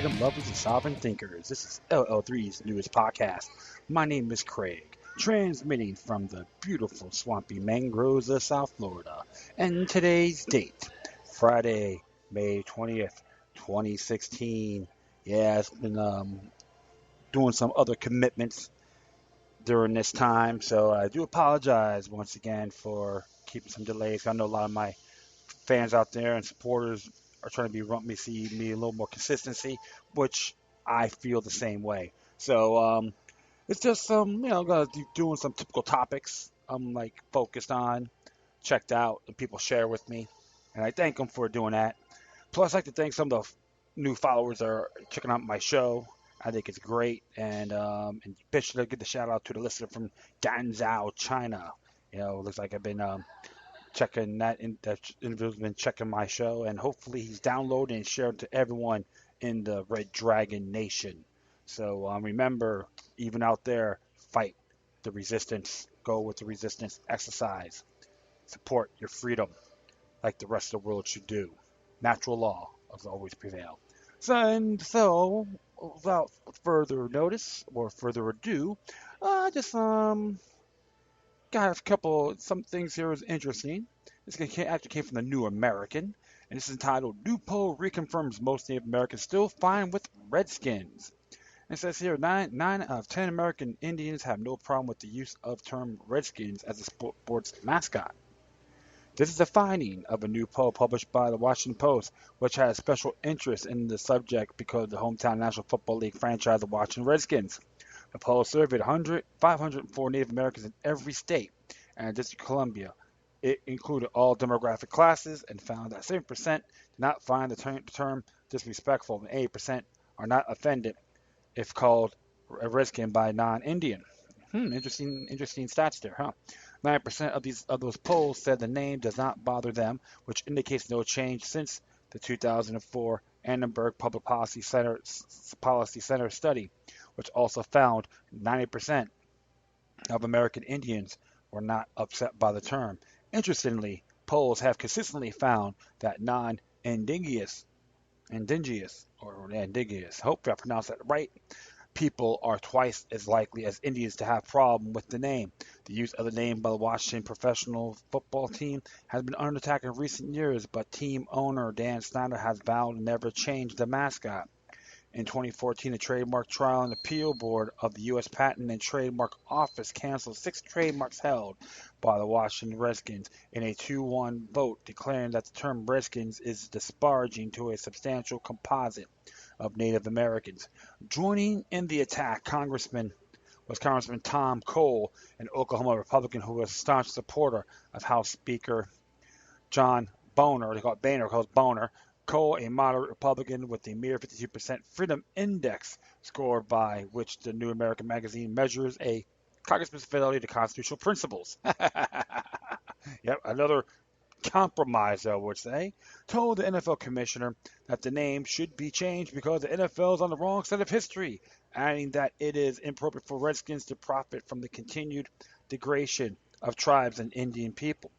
freedom lovers and sovereign thinkers. This is LL3's newest podcast. My name is Craig, transmitting from the beautiful swampy mangroves of South Florida. And today's date, Friday, May 20th, 2016. Yeah, it's been doing some other commitments during this time, so I do apologize once again for keeping some delays. I know a lot of my fans out there and supporters are trying to see me a little more consistency, which I feel the same way. So it's just I'm gonna be doing some typical topics I'm like focused on, checked out, and people share with me, and I thank them for doing that. Plus, I like to thank some of the new followers that are checking out my show. I think it's great, and especially give the shout out to the listener from Ganzhou, China. Looks like I've been checking that individual's been checking my show, and hopefully he's downloading and sharing to everyone in the Red Dragon Nation. So remember, even out there, fight the resistance, go with the resistance, exercise, support your freedom like the rest of the world should do. Natural law will always prevail. So without further notice or further ado, I just got some things here is interesting. This actually came from the New American, and this is entitled "New Poll Reconfirms Most Native Americans Still Fine with Redskins." And it says here, nine out of 10 American Indians have no problem with the use of term Redskins as a sports mascot. This is a finding of a new poll published by the Washington Post, which has special interest in the subject because of the hometown National Football League franchise, the Washington Redskins. The poll surveyed 504 Native Americans in every state and District of Columbia. It included all demographic classes and found that 7% did not find the term disrespectful and 8% are not offended if called a redskin by a non-Indian. Interesting stats there, huh? 9% of those polls said the name does not bother them, which indicates no change since the 2004 Annenberg Public Policy Center study, which also found 90% of American Indians were not upset by the term. Interestingly, polls have consistently found that non-indigenous, hope I pronounced that right, people are twice as likely as Indians to have problem with the name. The use of the name by the Washington professional football team has been under attack in recent years, but team owner Dan Snyder has vowed to never change the mascot. In 2014, the Trademark Trial and Appeal Board of the U.S. Patent and Trademark Office canceled 6 trademarks held by the Washington Redskins in a 2-1 vote, declaring that the term Redskins is disparaging to a substantial composite of Native Americans. Joining in the attack was Congressman Tom Cole, an Oklahoma Republican who was a staunch supporter of House Speaker John Boehner. They call it Boehner, calls Boehner. Cole, a moderate Republican with a mere 52% Freedom Index scored by which the New American Magazine measures a congressman's fidelity to constitutional principles. Yep, another compromise, I would say, told the NFL commissioner that the name should be changed because the NFL is on the wrong side of history, adding that it is inappropriate for Redskins to profit from the continued degradation of tribes and Indian people.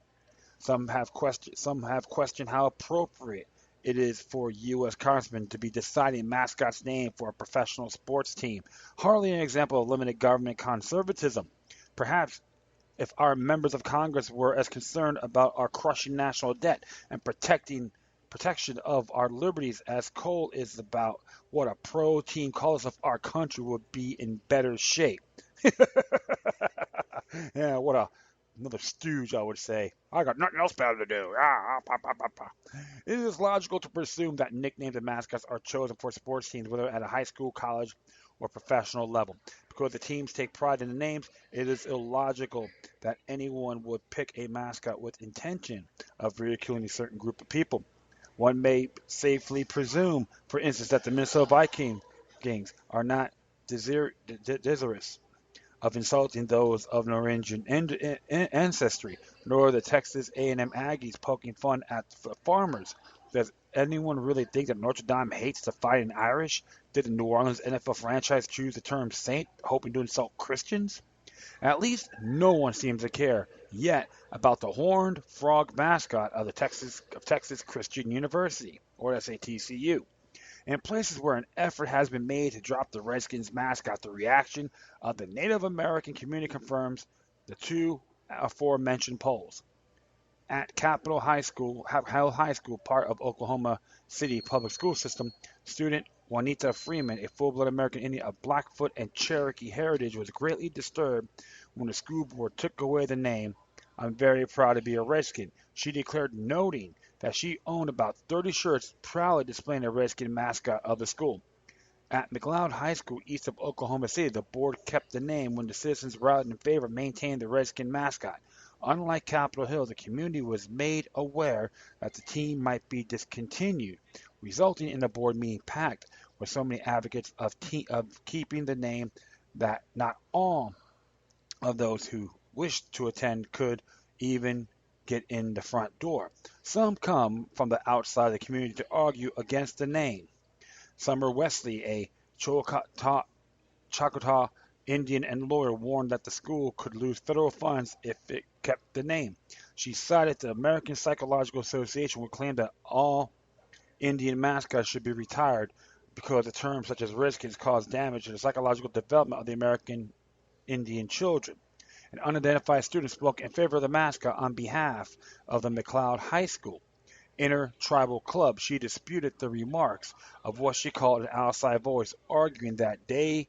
Some have questioned how appropriate it is for U.S. congressmen to be deciding mascot's name for a professional sports team. Hardly an example of limited government conservatism. Perhaps if our members of Congress were as concerned about our crushing national debt and protection of our liberties as Cole is about what a pro-team cause of our country would be in better shape. Yeah, another stooge, I would say. I got nothing else better to do. It is logical to presume that nicknames and mascots are chosen for sports teams, whether at a high school, college, or professional level. Because the teams take pride in the names, it is illogical that anyone would pick a mascot with intention of ridiculing a certain group of people. One may safely presume, for instance, that the Minnesota Vikings are not desirous of insulting those of Norwegian ancestry, nor the Texas A&M Aggies poking fun at farmers. Does anyone really think that Notre Dame hates the fighting Irish? Did the New Orleans NFL franchise choose the term saint, hoping to insult Christians? At least no one seems to care yet about the horned frog mascot of Texas Christian University, or that's TCU. In places where an effort has been made to drop the Redskins mascot, the reaction of the Native American community confirms the two aforementioned polls. At Capitol High School, High School, part of Oklahoma City public school system, student Juanita Freeman, a full-blood American Indian of Blackfoot and Cherokee heritage, was greatly disturbed when the school board took away the name. I'm very proud to be a Redskin, she declared, noting that she owned about 30 shirts proudly displaying the Redskin mascot of the school. At McLeod High School east of Oklahoma City, the board kept the name when the citizens rallied in favor of maintaining the Redskin mascot. Unlike Capitol Hill, the community was made aware that the team might be discontinued, resulting in the board meeting packed with so many advocates of keeping the name that not all of those who wished to attend could even get in the front door. Some come from the outside of the community to argue against the name. Summer Wesley, a Choctaw Indian and lawyer, warned that the school could lose federal funds if it kept the name. She cited the American Psychological Association, which claimed that all Indian mascots should be retired because the terms such as Redskins cause damage to the psychological development of the American Indian children. An unidentified student spoke in favor of the mascot on behalf of the McLeod High School Intertribal Club. She disputed the remarks of what she called an outside voice, arguing that they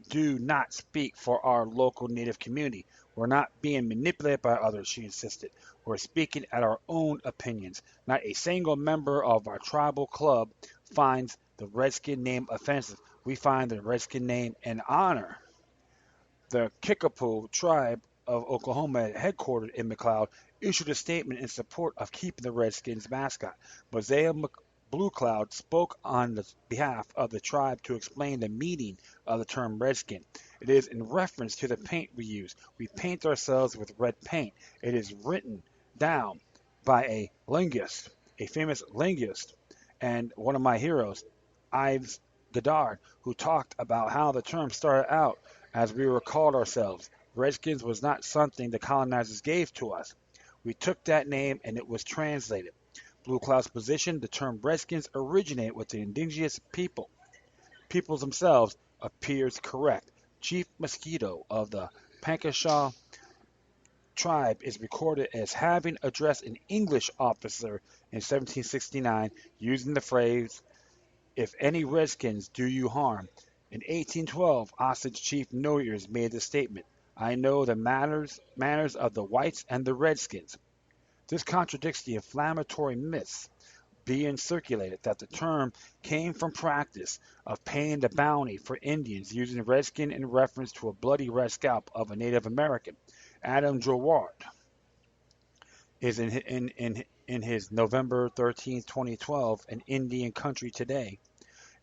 do not speak for our local Native community. We're not being manipulated by others, she insisted. We're speaking at our own opinions. Not a single member of our tribal club finds the Redskin name offensive. We find the Redskin name an honor. The Kickapoo tribe of Oklahoma, headquartered in McLeod, issued a statement in support of keeping the Redskins mascot. Mosaic Blue Cloud spoke on the behalf of the tribe to explain the meaning of the term redskin. It is in reference to the paint we use. We paint ourselves with red paint. It is written down by a linguist, a famous linguist, and one of my heroes, Ives Goddard, who talked about how the term started out as we were called ourselves. Redskins was not something the colonizers gave to us. We took that name and it was translated. Blue Cloud's position, the term Redskins originated with the indigenous peoples themselves, appears correct. Chief Mosquito of the Pankashaw tribe is recorded as having addressed an English officer in 1769 using the phrase, if any Redskins do you harm. In 1812, Osage Chief No Ears made the statement, I know the manners of the whites and the Redskins. This contradicts the inflammatory myths being circulated that the term came from practice of paying the bounty for Indians using redskin in reference to a bloody red scalp of a Native American. Adam Joward is in his November 13th, 2012, An Indian Country Today,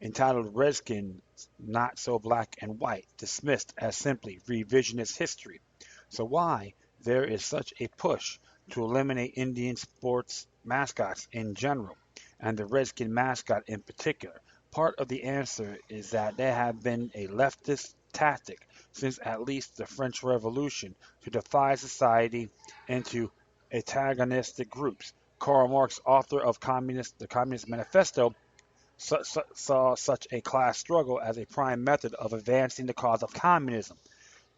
entitled Redskins Not So Black and White, dismissed as simply revisionist history. So why there is such a push to eliminate Indian sports mascots in general, and the Redskin mascot in particular? Part of the answer is that there have been a leftist tactic since at least the French Revolution to divide society into antagonistic groups. Karl Marx, author of the Communist Manifesto, saw such a class struggle as a prime method of advancing the cause of communism.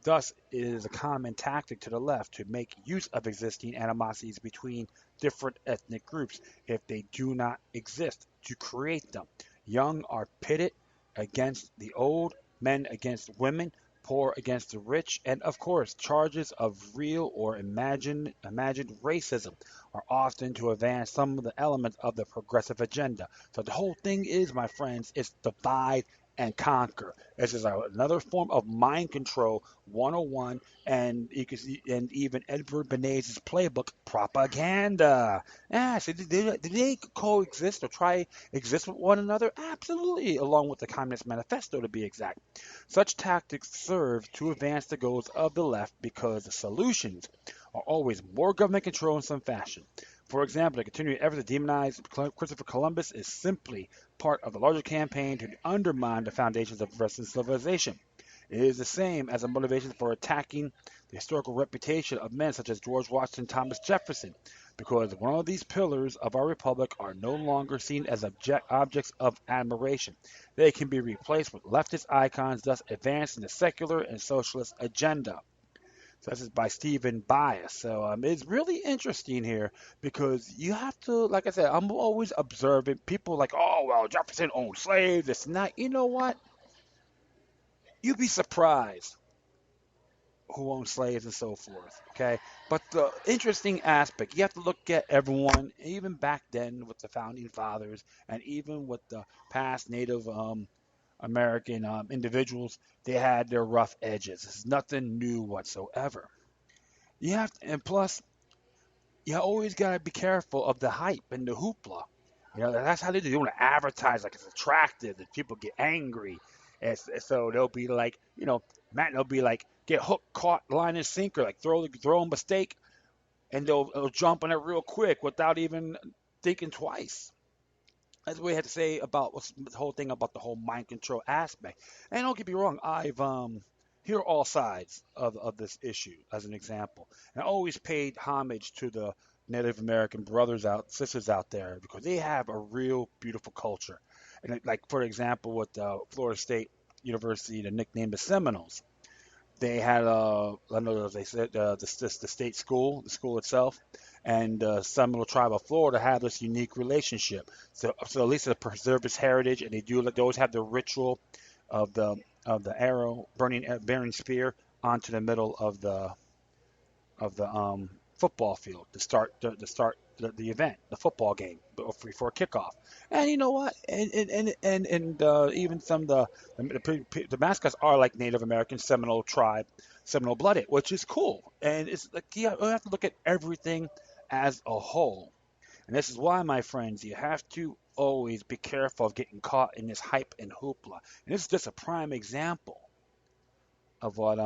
Thus, it is a common tactic to the left to make use of existing animosities between different ethnic groups if they do not exist, to create them. Young are pitted against the old, men against women, poor against the rich, and of course, charges of real or imagined racism are often to advance some of the elements of the progressive agenda. So the whole thing is, my friends, it's divide and conquer. This is another form of mind control 101, and you can see, and even Edward Bernays' playbook, propaganda. Yeah, so did they coexist or try exist with one another? Absolutely, along with the Communist Manifesto to be exact. Such tactics serve to advance the goals of the left because the solutions are always more government control in some fashion. For example, the continuing effort to demonize Christopher Columbus is simply part of the larger campaign to undermine the foundations of Western civilization. It is the same as a motivation for attacking the historical reputation of men such as George Washington, Thomas Jefferson. because one of these pillars of our republic are no longer seen as objects of admiration. They can be replaced with leftist icons, thus advancing the secular and socialist agenda. So this is by Stephen Bias. So it's really interesting here because you have to, like I said, I'm always observing people like, oh, well, Jefferson owned slaves, this and that. You know what? You'd be surprised who owned slaves and so forth. Okay, but the interesting aspect, you have to look at everyone, even back then with the founding fathers, and even with the past Native American individuals, they had their rough edges. It's nothing new whatsoever. You have to, and plus, you always gotta be careful of the hype and the hoopla. That's how they do. They want to advertise like it's attractive, that people get angry, and so they'll be like, Matt, they'll be like, get hooked, caught, line and sinker, like throw a mistake, and they'll jump on it real quick without even thinking twice. That's what we had to say about what's the whole thing about the whole mind control aspect. And don't get me wrong, I've hear all sides of this issue as an example. And I always paid homage to the Native American sisters out there because they have a real beautiful culture. And like for example, with Florida State University, the nickname the Seminoles. They had I know they said the state school, the school itself, and Seminole tribe of Florida have this unique relationship. So at least it preserves its heritage, and they always have the ritual of the arrow bearing spear onto the middle of the football field to start the event, the football game before kickoff. And you know what? And even some of the mascots are like Native American Seminole tribe, Seminole blooded, which is cool. And it's like you have to look at everything as a whole. And this is why, my friends, you have to always be careful of getting caught in this hype and hoopla. And this is just a prime example of what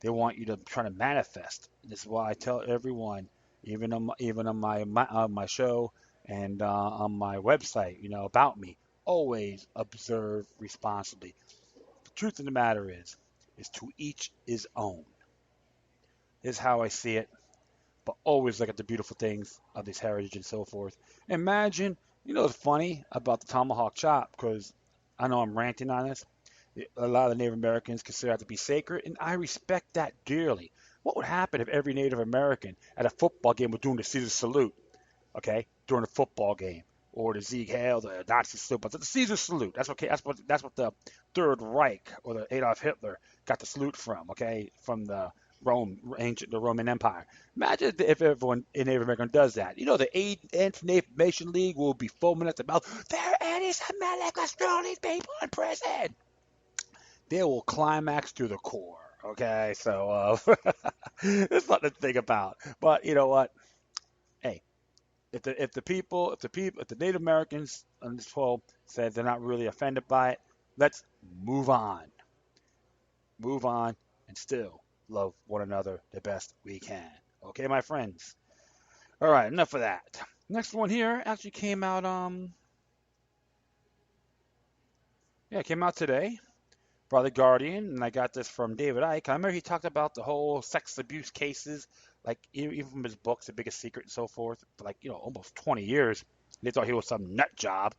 they want you to try to manifest. This is why I tell everyone, even on my show and on my website, about me, always observe responsibly. The truth of the matter is to each his own. This is how I see it. But always look at the beautiful things of this heritage and so forth. Imagine, what's funny about the tomahawk chop, because I know I'm ranting on this. A lot of the Native Americans consider that to be sacred, and I respect that dearly. What would happen if every Native American at a football game was doing the Caesar salute, okay, during a football game, or the Sieg Heil, the Nazi salute, but the Caesar salute? That's okay. That's what the Third Reich or the Adolf Hitler got the salute from, okay, from the Roman Empire. Imagine if everyone in Native America does that. The Anti-Native Nation League will be foaming at the mouth. They're anti-Semitic. Let's throw these people in prison. They will climax to the core. Okay, so there's nothing to think about. But you know what? Hey, if the Native Americans on this poll said they're not really offended by it, let's move on. Move on and still love one another the best we can. Okay, my friends. All right, enough of that. Next one here actually came out. It came out today by the Guardian, and I got this from David Icke. I remember he talked about the whole sex abuse cases, like even from his books, The Biggest Secret and so forth, for like almost 20 years. They thought he was some nut job.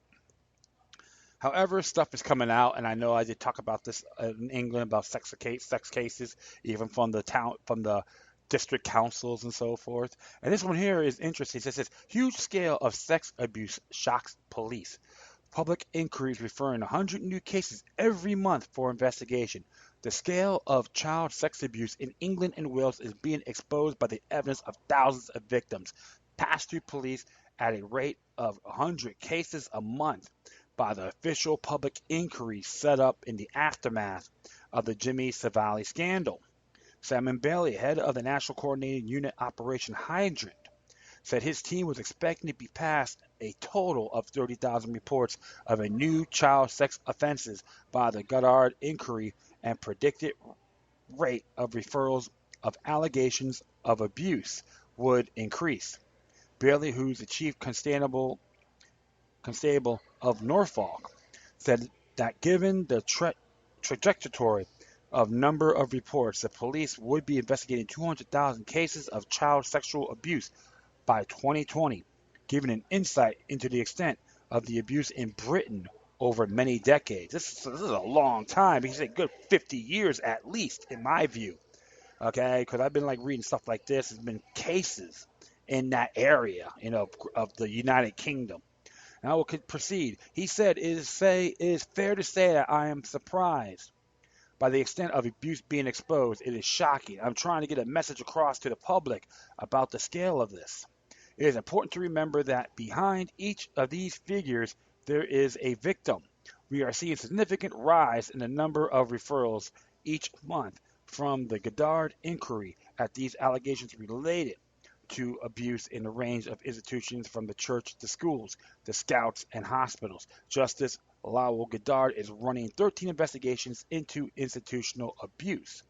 However, stuff is coming out, and I know I did talk about this in England about sex cases, even from the district councils and so forth. And this one here is interesting. It says huge scale of sex abuse shocks police. Public inquiries referring 100 new cases every month for investigation. The scale of child sex abuse in England and Wales is being exposed by the evidence of thousands of victims, passed through police at a rate of 100 cases a month by the official public inquiry set up in the aftermath of the Jimmy Savile scandal. Simon Bailey, head of the National Coordinating Unit Operation Hydrant, said his team was expecting to be past a total of 30,000 reports of a new child sex offenses by the Goddard inquiry and predicted rate of referrals of allegations of abuse would increase. Bailey, who's the chief constable of Norfolk, said that given the trajectory of number of reports, the police would be investigating 200,000 cases of child sexual abuse by 2020, giving an insight into the extent of the abuse in Britain over many decades. This is a long time. He's a good 50 years at least, in my view. Okay, because I've been like reading stuff like this. There's been cases in that area, of the United Kingdom. And I will proceed. He said, it is fair to say that I am surprised by the extent of abuse being exposed. It is shocking. I'm trying to get a message across to the public about the scale of this. It is important to remember that behind each of these figures, there is a victim. We are seeing a significant rise in the number of referrals each month from the Goddard inquiry at these allegations related to abuse in a range of institutions from the church to schools, the scouts, and hospitals. Justice Lowell Goddard is running 13 investigations into institutional abuse,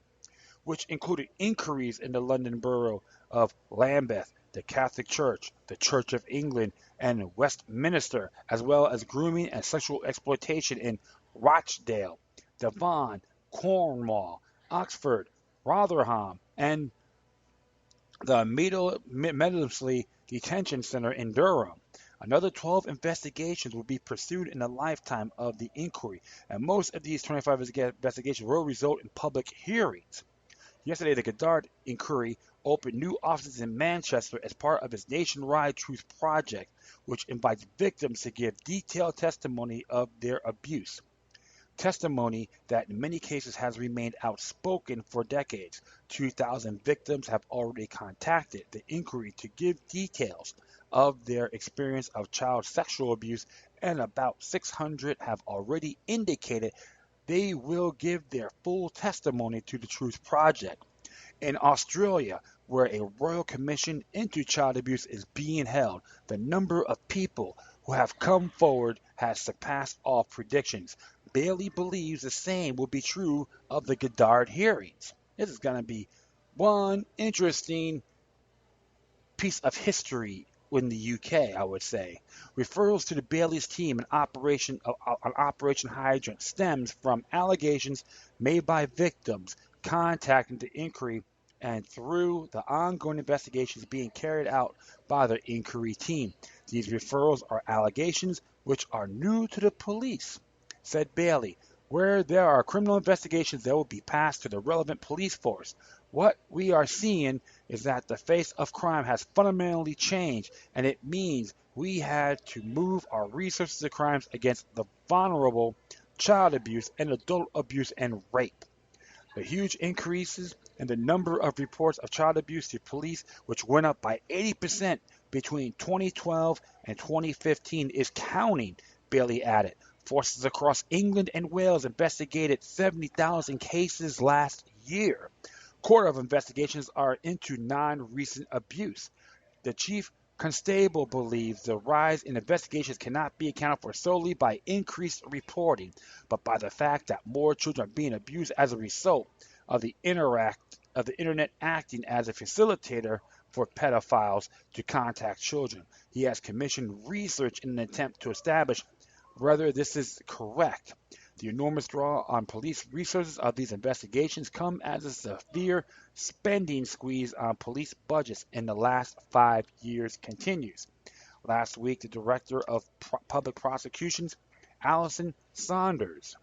which included inquiries in the London Borough of Lambeth, the Catholic Church, the Church of England, and Westminster, as well as grooming and sexual exploitation in Rochdale, Devon, Cornwall, Oxford, Rotherham, and the Meadowsley Detention Center in Durham. Another 12 investigations will be pursued in the lifetime of the inquiry, and most of these 25 investigations will result in public hearings. Yesterday, the Goddard inquiry opened new offices in Manchester as part of its nationwide Truth Project, which invites victims to give detailed testimony of their abuse. Testimony that in many cases has remained outspoken for decades. 2,000 victims have already contacted the inquiry to give details of their experience of child sexual abuse, and about 600 have already indicated they will give their full testimony to the Truth Project. In Australia, where a royal commission into child abuse is being held, the number of people who have come forward has surpassed all predictions. Bailey believes the same will be true of the Goddard hearings. This is going to be one interesting piece of history in the UK, I would say. Referrals to the Bailey's team on Operation Hydrant stems from allegations made by victims contacting the inquiry and through the ongoing investigations being carried out by the inquiry team. These referrals are allegations which are new to the police, said Bailey. Where there are criminal investigations, they will be passed to the relevant police force. What we are seeing is that the face of crime has fundamentally changed, and it means we had to move our resources to crimes against the vulnerable, child abuse, and adult abuse and rape. The huge increases in the number of reports of child abuse to police, which went up by 80% between 2012 and 2015, is counting, Bailey added. Forces across England and Wales investigated 70,000 cases last year. Court of investigations are into non-recent abuse. The chief constable believes the rise in investigations cannot be accounted for solely by increased reporting, but by the fact that more children are being abused as a result of the internet acting as a facilitator for pedophiles to contact children. He has commissioned research in an attempt to establish whether this is correct. The enormous draw on police resources of these investigations come as a severe spending squeeze on police budgets in the last 5 years continues. Last week, the Director of Public Prosecutions, Alison Saunders,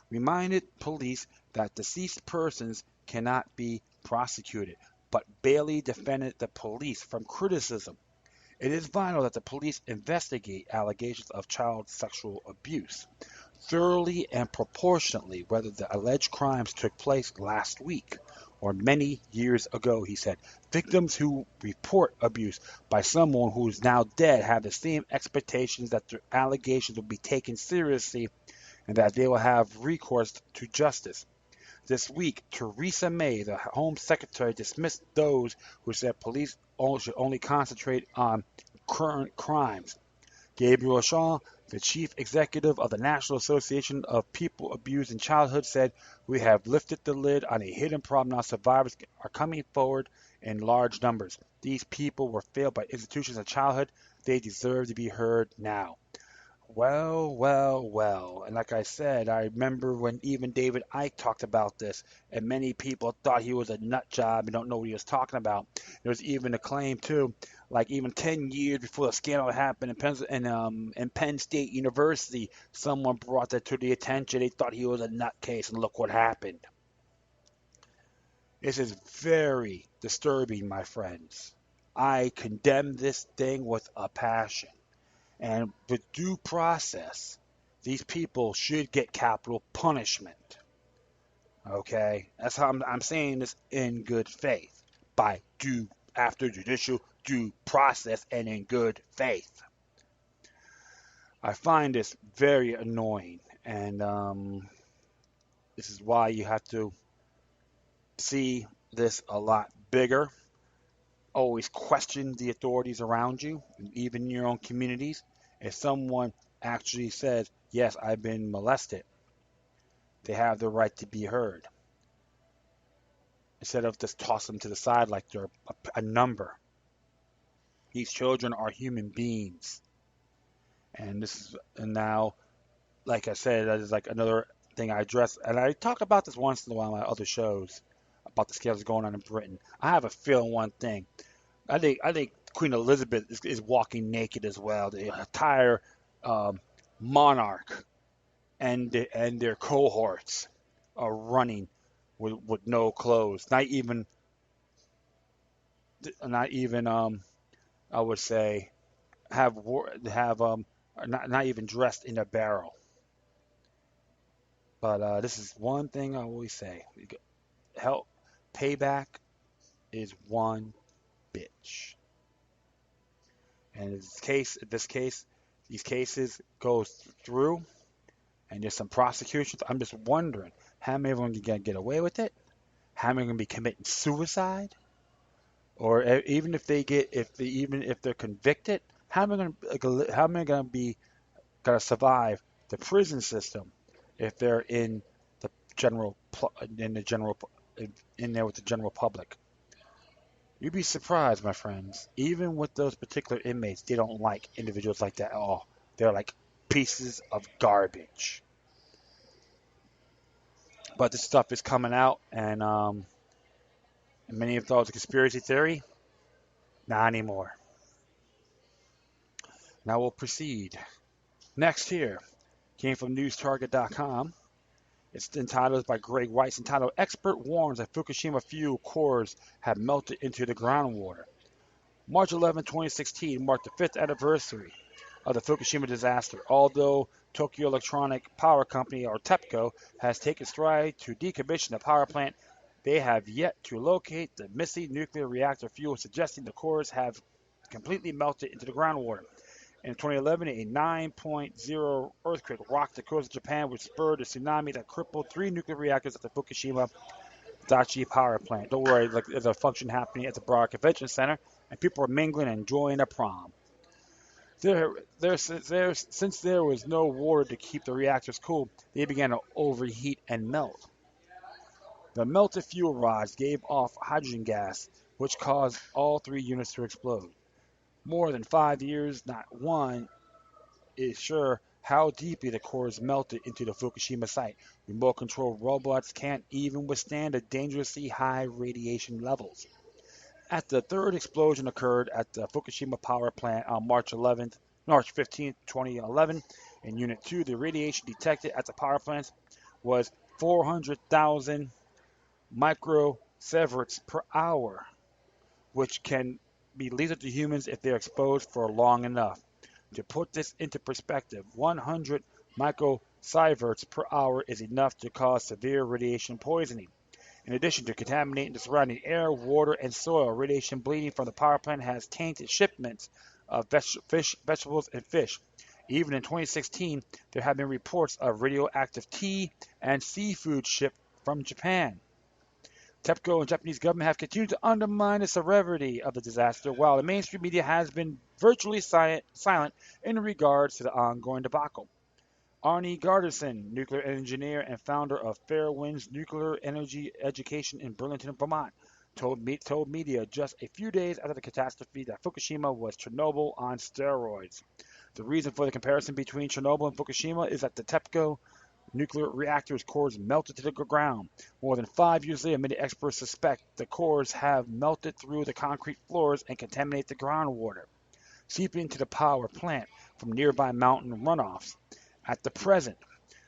reminded police that deceased persons cannot be prosecuted, but Bailey defended the police from criticism. It is vital that the police investigate allegations of child sexual abuse thoroughly and proportionately, whether the alleged crimes took place last week or many years ago, he said. Victims who report abuse by someone who is now dead have the same expectations that their allegations will be taken seriously and that they will have recourse to justice. This week, Theresa May, the Home Secretary, dismissed those who said police should only concentrate on current crimes. Gabriel Shaw, the chief executive of the National Association of People Abused in Childhood, said, "We have lifted the lid on a hidden problem. Now survivors are coming forward in large numbers. These people were failed by institutions in childhood. They deserve to be heard now." Well, well, well. And like I said, I remember when even David Icke talked about this, and many people thought he was a nut job and don't know what he was talking about. There was even a claim too, like even 10 years before the scandal happened in Penn State University, someone brought that to the attention. They thought he was a nutcase, and look what happened. This is very disturbing, my friends. I condemn this thing with a passion. And with due process, these people should get capital punishment. Okay? That's how I'm saying this in good faith. By due, after judicial due process and in good faith. I find this very annoying. And this is why you have to see this a lot bigger. Always question the authorities around you, even in your own communities. If someone actually says, yes, I've been molested, they have the right to be heard. Instead of just toss them to the side like they're a number. These children are human beings. And now, like I said, that is like another thing I address. And I talk about this once in a while on my other shows about the scandals going on in Britain. I have a feeling one thing. I think Queen Elizabeth is walking naked as well. The entire um, monarch and their cohorts are running with no clothes. Not even I would say have not even dressed in a barrel. But this is one thing I always say: help payback is one bitch. And these cases goes through, and there's some prosecutions. I'm just wondering how many of them are gonna get away with it. How many are gonna be committing suicide? Or even if they get even if they're convicted, how many gonna be gonna survive the prison system if they're the general in the general in there with the general public? You'd be surprised, my friends. Even with those particular inmates, they don't like individuals like that at all. They're like pieces of garbage. But this stuff is coming out, and many of those conspiracy theory, not anymore. Now we'll proceed. Next here came from newstarget.com. It's entitled by Greg Weiss, entitled Expert Warns that Fukushima fuel cores have melted into the groundwater. March 11, 2016 marked the fifth anniversary of the Fukushima disaster. Although Tokyo Electronic Power Company, or TEPCO, has taken stride to decommission the power plant, they have yet to locate the missing nuclear reactor fuel, suggesting the cores have completely melted into the groundwater. In 2011, a 9.0 earthquake rocked the coast of Japan, which spurred a tsunami that crippled three nuclear reactors at the Fukushima Daiichi power plant. Don't worry, like, there's a function happening at the Broad Convention Center, and people are mingling and enjoying a prom. Since there was no water to keep the reactors cool, they began to overheat and melt. The melted fuel rods gave off hydrogen gas, which caused all three units to explode. More than 5 years, not one is sure how deeply the cores melted into the Fukushima site. Remote control robots can't even withstand the dangerously high radiation levels. At the third explosion occurred at the Fukushima power plant on March 15th, 2011. In Unit 2, the radiation detected at the power plant was 400,000 microsieverts per hour, which can be lethal to humans if they're exposed for long enough. To put this into perspective, 100 microsieverts per hour is enough to cause severe radiation poisoning. In addition to contaminating the surrounding air, water, and soil, radiation bleeding from the power plant has tainted shipments of vegetables, and fish. Even in 2016, there have been reports of radioactive tea and seafood shipped from Japan. TEPCO and Japanese government have continued to undermine the severity of the disaster, while the mainstream media has been virtually silent in regards to the ongoing debacle. Arnie Garderson, nuclear engineer and founder of Fairwinds Nuclear Energy Education in Burlington, Vermont, told media just a few days after the catastrophe that Fukushima was Chernobyl on steroids. The reason for the comparison between Chernobyl and Fukushima is that the TEPCO nuclear reactor's cores melted to the ground. More than 5 years later, many experts suspect the cores have melted through the concrete floors and contaminate the groundwater, seeping into the power plant from nearby mountain runoffs. At the present,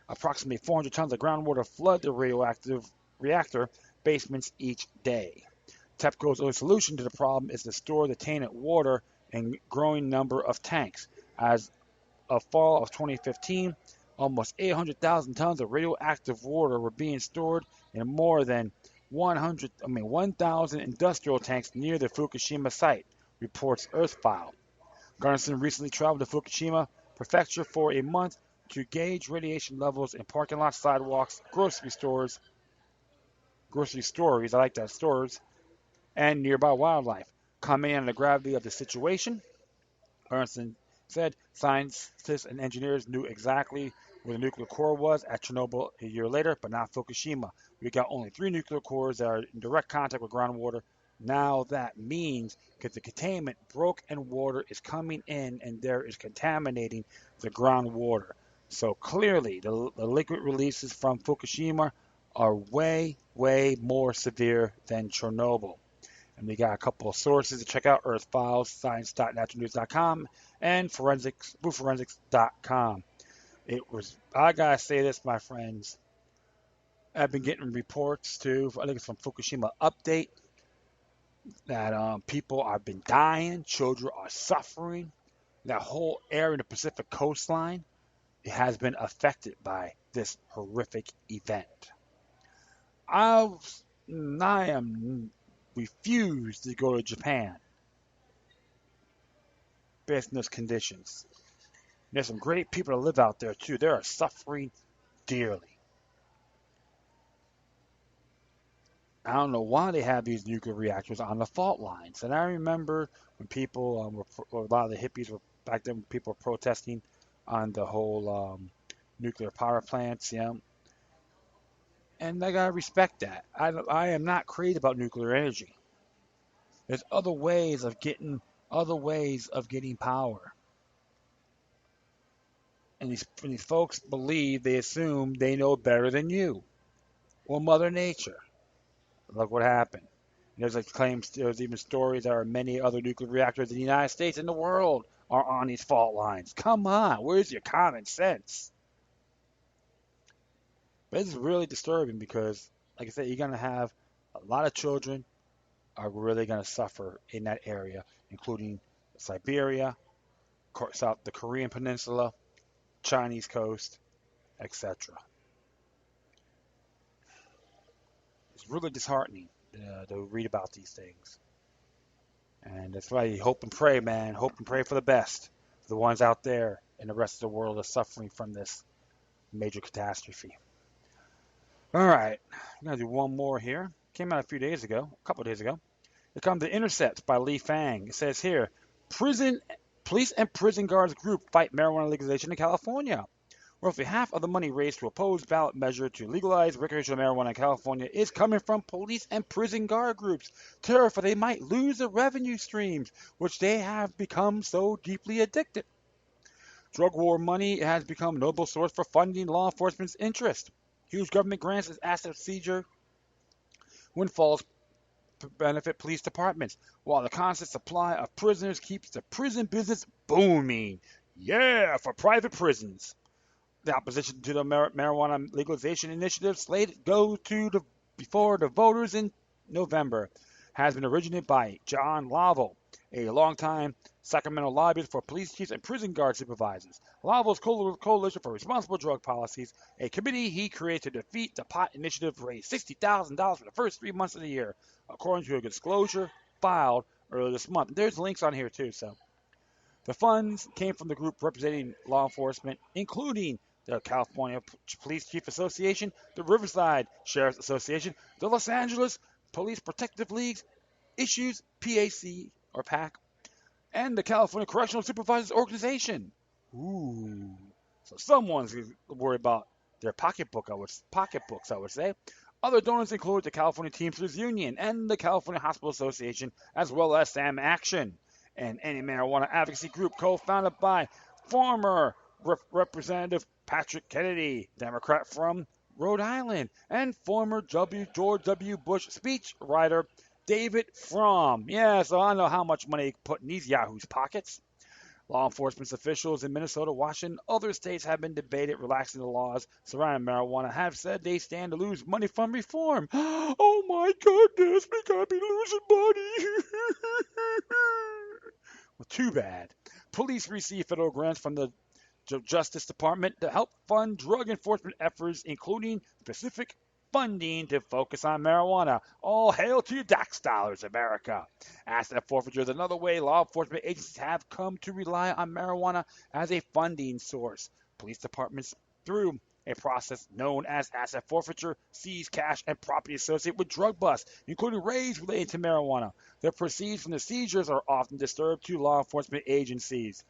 approximately 400 tons of groundwater flood the radioactive reactor basements each day. TEPCO's only solution to the problem is to store the tainted water in a growing number of tanks. As of fall of 2015, almost 800,000 tons of radioactive water were being stored in more than 1,000 industrial tanks near the Fukushima site, reports Earthfile. Garnison recently traveled to Fukushima Prefecture for a month to gauge radiation levels in parking lots, sidewalks, grocery stores, I like that, stores, and nearby wildlife. Commenting on the gravity of the situation, Ernst said scientists and engineers knew exactly where the nuclear core was at Chernobyl a year later, but not Fukushima. We got only 3 nuclear cores that are in direct contact with groundwater. Now that means because the containment broke and water is coming in and there is contaminating the groundwater. So clearly, the liquid releases from Fukushima are way, way more severe than Chernobyl. And we got a couple of sources to check out: Earth Files, Science.naturalnews.com, and BlueForensics.com. I gotta say this, my friends. I've been getting reports too. I think it's from Fukushima Update that people have been dying, children are suffering. That whole area in the Pacific coastline has been affected by this horrific event. I am refused to go to Japan based on those conditions. There's some great people that live out there too. They are suffering dearly. I don't know why they have these nuclear reactors on the fault lines. And I remember when people, a lot of the hippies were back then, when people were protesting on the whole nuclear power plants, and I gotta respect that. I am not crazy about nuclear energy. There's other ways of getting power. And these folks they assume they know better than you or Mother Nature. Look what happened. There's even stories there are many other nuclear reactors in the United States and the world are on these fault lines. Come on, where's your common sense? But it's really disturbing because, like I said, you're gonna have a lot of children are really gonna suffer in that area, including Siberia, the Korean Peninsula, Chinese coast, etc. It's really disheartening to read about these things. And that's why you hope and pray, man. Hope and pray for the best. For the ones out there and the rest of the world are suffering from this major catastrophe. All right. I'm going to do one more here. Came out a couple of days ago. It comes to Intercept by Lee Fang. It says here, police and prison guards group fight marijuana legalization in California. Roughly half of the money raised to oppose ballot measure to legalize recreational marijuana in California is coming from police and prison guard groups, terrified they might lose the revenue streams, which they have become so deeply addicted. Drug war money has become a notable source for funding law enforcement's interest. Huge government grants as asset seizure windfalls benefit police departments, while the constant supply of prisoners keeps the prison business booming. Yeah, for private prisons. The opposition to the marijuana legalization initiative slated go before the voters in November has been originated by John Laval, a longtime Sacramento lobbyist for police chiefs and prison guard supervisors. Laval's Coalition for Responsible Drug Policies, a committee he created to defeat the pot initiative, raised $60,000 for the first 3 months of the year, according to a disclosure filed earlier this month. There's links on here too, so. The funds came from the group representing law enforcement, including the California Police Chief Association, the Riverside Sheriff's Association, the Los Angeles Police Protective League's Issues PAC or PAC, and the California Correctional Supervisors Organization. Ooh. So someone's worried about their pocketbooks, I would say. Other donors include the California Teamsters Union and the California Hospital Association, as well as Sam Action, an anti-marijuana advocacy group co-founded by Former Representative Patrick Kennedy, Democrat from Rhode Island, and former George W. Bush speechwriter David Frum. Yeah, so I know how much money put in these yahoos' pockets. Law enforcement officials in Minnesota, Washington, other states have been debated relaxing the laws surrounding marijuana, have said they stand to lose money from reform. Oh my goodness, we gotta be losing money. Well, too bad. Police receive federal grants from the Justice Department to help fund drug enforcement efforts, including specific funding to focus on marijuana. All hail to your tax dollars, America. Asset forfeiture is another way law enforcement agencies have come to rely on marijuana as a funding source. Police departments, through a process known as asset forfeiture, seize cash and property associated with drug busts, including raids related to marijuana. The proceeds from the seizures are often disturbed to law enforcement agencies.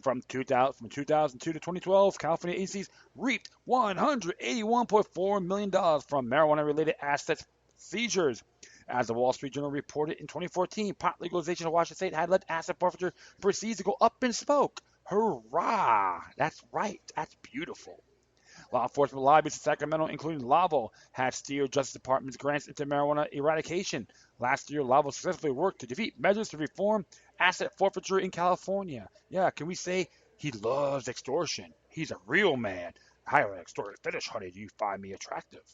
From 2002 to 2012, California agencies reaped $181.4 million from marijuana-related assets seizures. As the Wall Street Journal reported in 2014, pot legalization in Washington State had led asset forfeiture proceeds to go up in smoke. Hurrah! That's right. That's beautiful. Law enforcement lobbies in Sacramento, including Lavo, had steered Justice Department's grants into marijuana eradication. Last year, Lavo successfully worked to defeat measures to reform asset forfeiture in California. Yeah, can we say he loves extortion? He's a real man. I have an extorted fetish, honey. Do you find me attractive?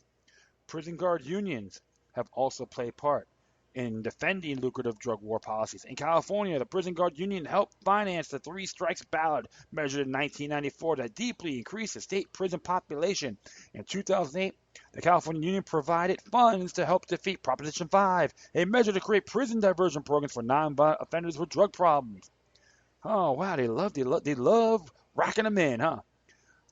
Prison guard unions have also played part in defending lucrative drug war policies. In California, the prison guard union helped finance the three strikes ballot measured in 1994 that deeply increased the state prison population. In 2008, the California Union provided funds to help defeat Proposition 5, a measure to create prison diversion programs for non-violent offenders with drug problems. Oh wow, they love racking them in, huh?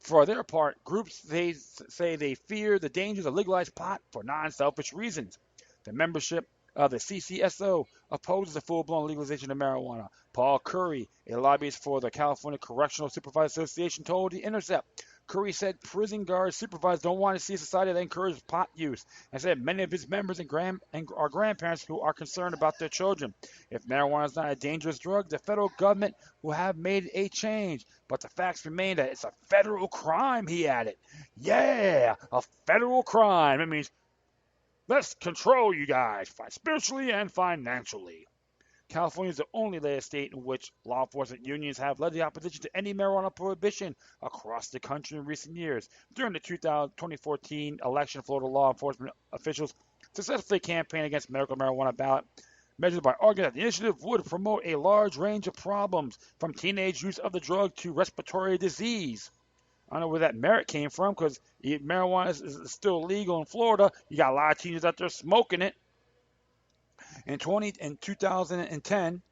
For their part, groups they say they fear the dangers of legalized pot for non-selfish reasons. The membership of the CCSO opposes the full-blown legalization of marijuana. Paul Curry, a lobbyist for the California Correctional Supervisors Association, told The Intercept. Curry said prison guards supervisors don't want to see a society that encourages pot use, and said many of his members are grandparents who are concerned about their children. If marijuana is not a dangerous drug, the federal government will have made a change. But the facts remain that it's a federal crime, he added. Yeah, a federal crime. It means let's control you guys, spiritually and financially. California is the only state in which law enforcement unions have led the opposition to any marijuana prohibition across the country in recent years. During the 2014 election, Florida law enforcement officials successfully campaigned against medical marijuana ballot measures by arguing that the initiative would promote a large range of problems, from teenage use of the drug to respiratory disease. I don't know where that merit came from, because marijuana is still legal in Florida. You got a lot of teenagers out there smoking it. In 2010,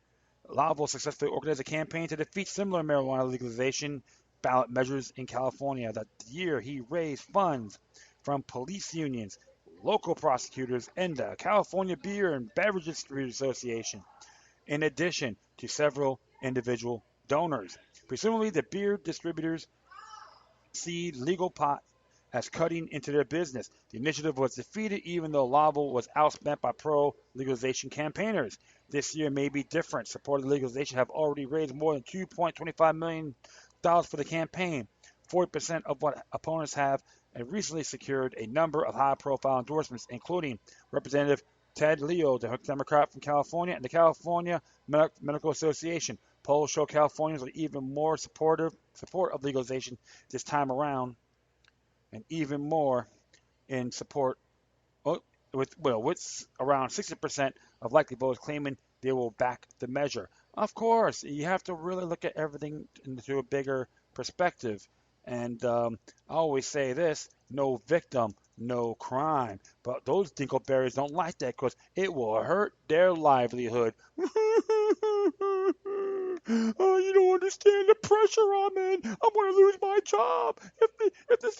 Lavo successfully organized a campaign to defeat similar marijuana legalization ballot measures in California. That year, he raised funds from police unions, local prosecutors, and the California Beer and Beverage Distributors Association, in addition to several individual donors. Presumably, the beer distributors see legal pot as cutting into their business. The initiative was defeated even though Lavo was outspent by pro-legalization campaigners. This year may be different. Supporters of legalization have already raised more than $2.25 million for the campaign, 40% of what opponents have, and recently secured a number of high-profile endorsements, including Representative Ted Leo, the Democrat from California, and the California Medical Association. Polls show Californians are even more support of legalization this time around, and even more in support with around 60% of likely voters claiming they will back the measure. Of course, you have to really look at everything into a bigger perspective. And I always say this: no victim, no crime. But those dingleberries don't like that because it will hurt their livelihood. Oh, you don't understand the pressure I'm in. I'm going to lose my job if this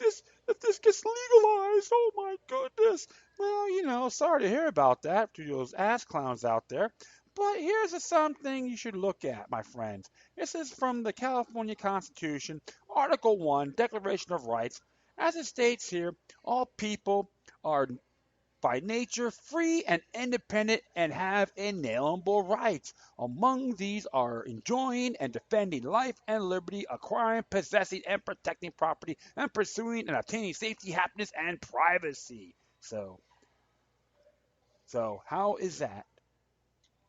gets legalized. Oh my goodness. Well, sorry to hear about that to those ass clowns out there. But here's something you should look at, my friends. This is from the California Constitution, Article 1, Declaration of Rights. As it states here, all people are by nature, free and independent, and have inalienable rights. Among these are enjoying and defending life and liberty, acquiring, possessing, and protecting property, and pursuing and obtaining safety, happiness, and privacy. So how is that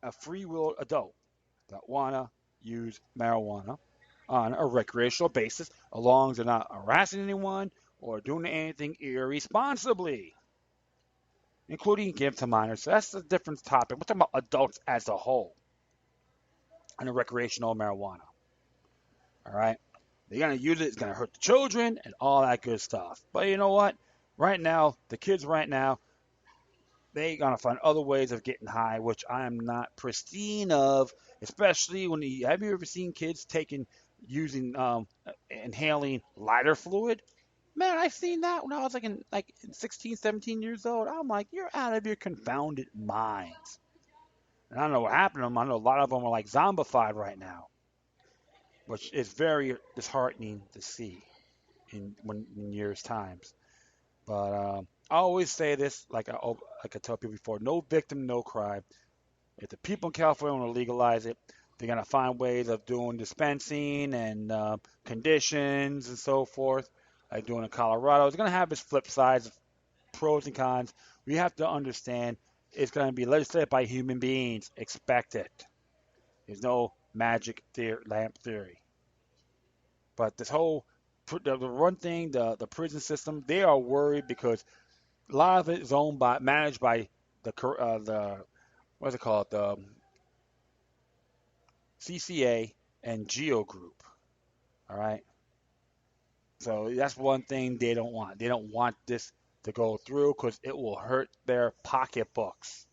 a free will adult that wanna use marijuana on a recreational basis, as long as they're not harassing anyone or doing anything irresponsibly, including giving to minors? So that's a different topic. We're talking about adults as a whole and the recreational marijuana. All right, they're gonna use it. It's gonna hurt the children and all that good stuff. But you know what? Right now, the kids right now, they gonna find other ways of getting high, which I am not pristine of. Especially when have you ever seen kids using inhaling lighter fluid? Man, I seen that when I was like 16, 17 years old. I'm like, you're out of your confounded minds. And I don't know what happened to them. I know a lot of them are like zombified right now, which is very disheartening to see in years times. But I always say this, like I told people before: no victim, no crime. If the people in California want to legalize it, they're gonna find ways of doing dispensing and conditions and so forth, like doing in Colorado. It's gonna have its flip sides, pros and cons. We have to understand it's gonna be legislated by human beings. Expect it. There's no magic lamp theory. But this whole the one thing, the prison system, they are worried because a lot of it is managed by the what's it called, the CCA and Geo Group. All right, so that's one thing they don't want. They don't want this to go through because it will hurt their pocketbooks.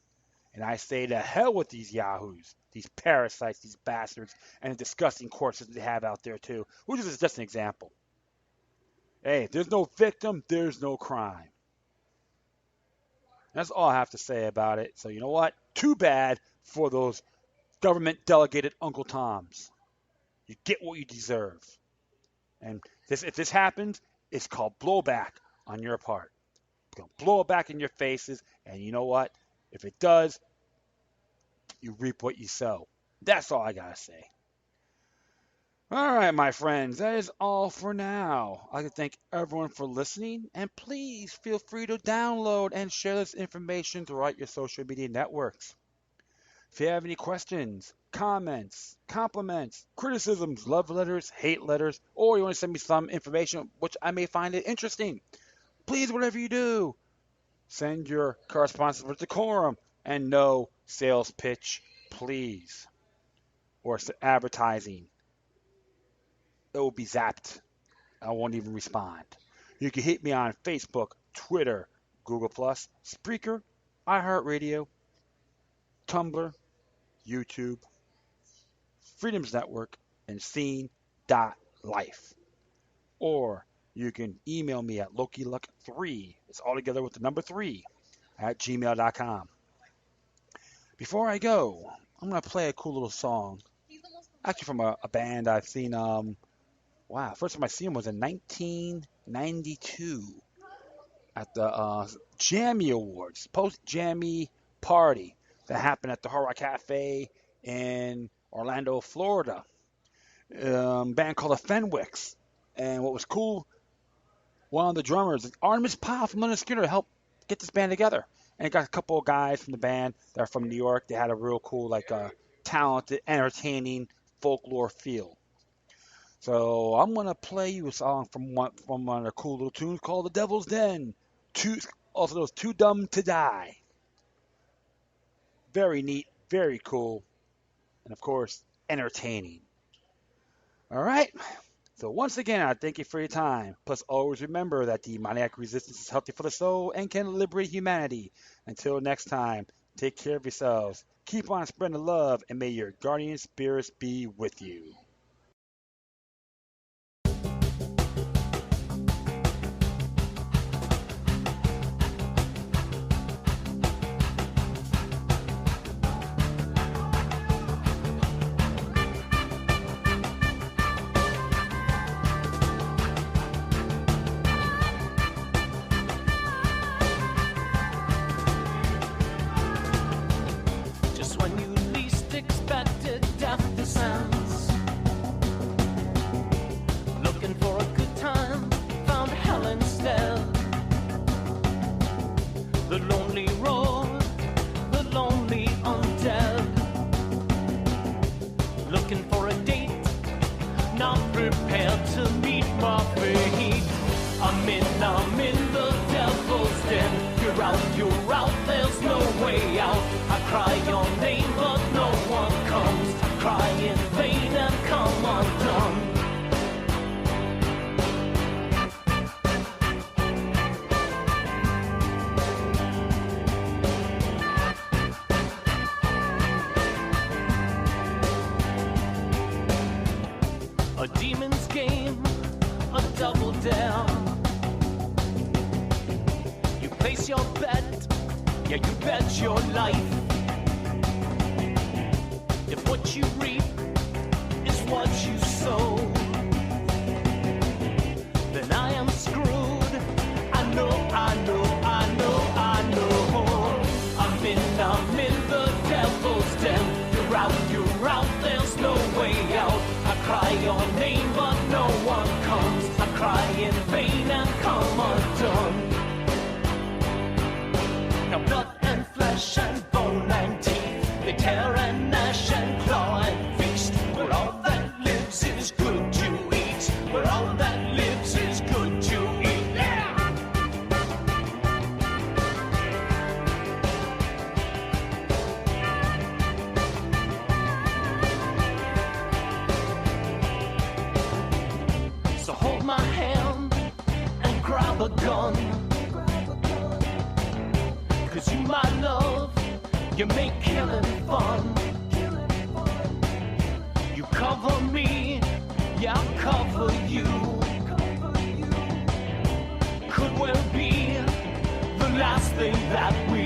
And I say to hell with these yahoos, these parasites, these bastards, and the disgusting corpses they have out there too. Which is just an example. Hey, if there's no victim, there's no crime. That's all I have to say about it. So you know what? Too bad for those government delegated Uncle Toms. You get what you deserve. And if this happens, it's called blowback on your part. It's going to blow it back in your faces. And you know what? If it does, you reap what you sow. That's all I got to say. All right, my friends, that is all for now. I'd like to thank everyone for listening, and please feel free to download and share this information throughout your social media networks. If you have any questions, comments, compliments, criticisms, love letters, hate letters, or you want to send me some information which I may find it interesting, please, whatever you do, send your correspondence with decorum and no sales pitch, please, or advertising. It will be zapped. I won't even respond. You can hit me on Facebook, Twitter, Google+, Spreaker, iHeartRadio, Tumblr, YouTube, Freedoms Network, and Scene.life. Or you can email me at LokiLuck3. It's all together with the number 3 at gmail.com. Before I go, I'm going to play a cool little song. Actually from a band I've seen. Wow, first time I seen him was in 1992 at the Jammy Awards, post-Jammy party that happened at the Hard Rock Cafe in Orlando, Florida. Band called the Fenwicks. And what was cool, one of the drummers, Artemis Powell from Leonard Skinner, helped get this band together. And it got a couple of guys from the band that are from New York. They had a real cool, talented, entertaining folklore feel. So I'm going to play you a song from one of the cool little tunes called The Devil's Den. Also known as Too Dumb to Die. Very neat, very cool, and of course, entertaining. All right. So once again, I thank you for your time. Plus, always remember that demoniac resistance is healthy for the soul and can liberate humanity. Until next time, take care of yourselves. Keep on spreading the love, and may your guardian spirits be with you. I'm in the devil's den. You're out, there's no way out. I cry your name, but no one comes. I cry in vain and come undone. A demon's game, a double dare. You place your bet, yeah, you bet your life. If what you reap is what you sow, then I am screwed. I know. I'm in the devil's den. You're out, there's no way out. I cry your name, but no one comes. I cry in vain and come undone. Now blood and flesh and bone and teeth, they tear and gnash and claw and feast. Where all that lives is good to eat. Where all that lives is good to eat. Yeah! So hold my hand and grab a gun. 'Cause you, my love, you make killing fun. You cover me, yeah, I'll cover you. Could well be the last thing that we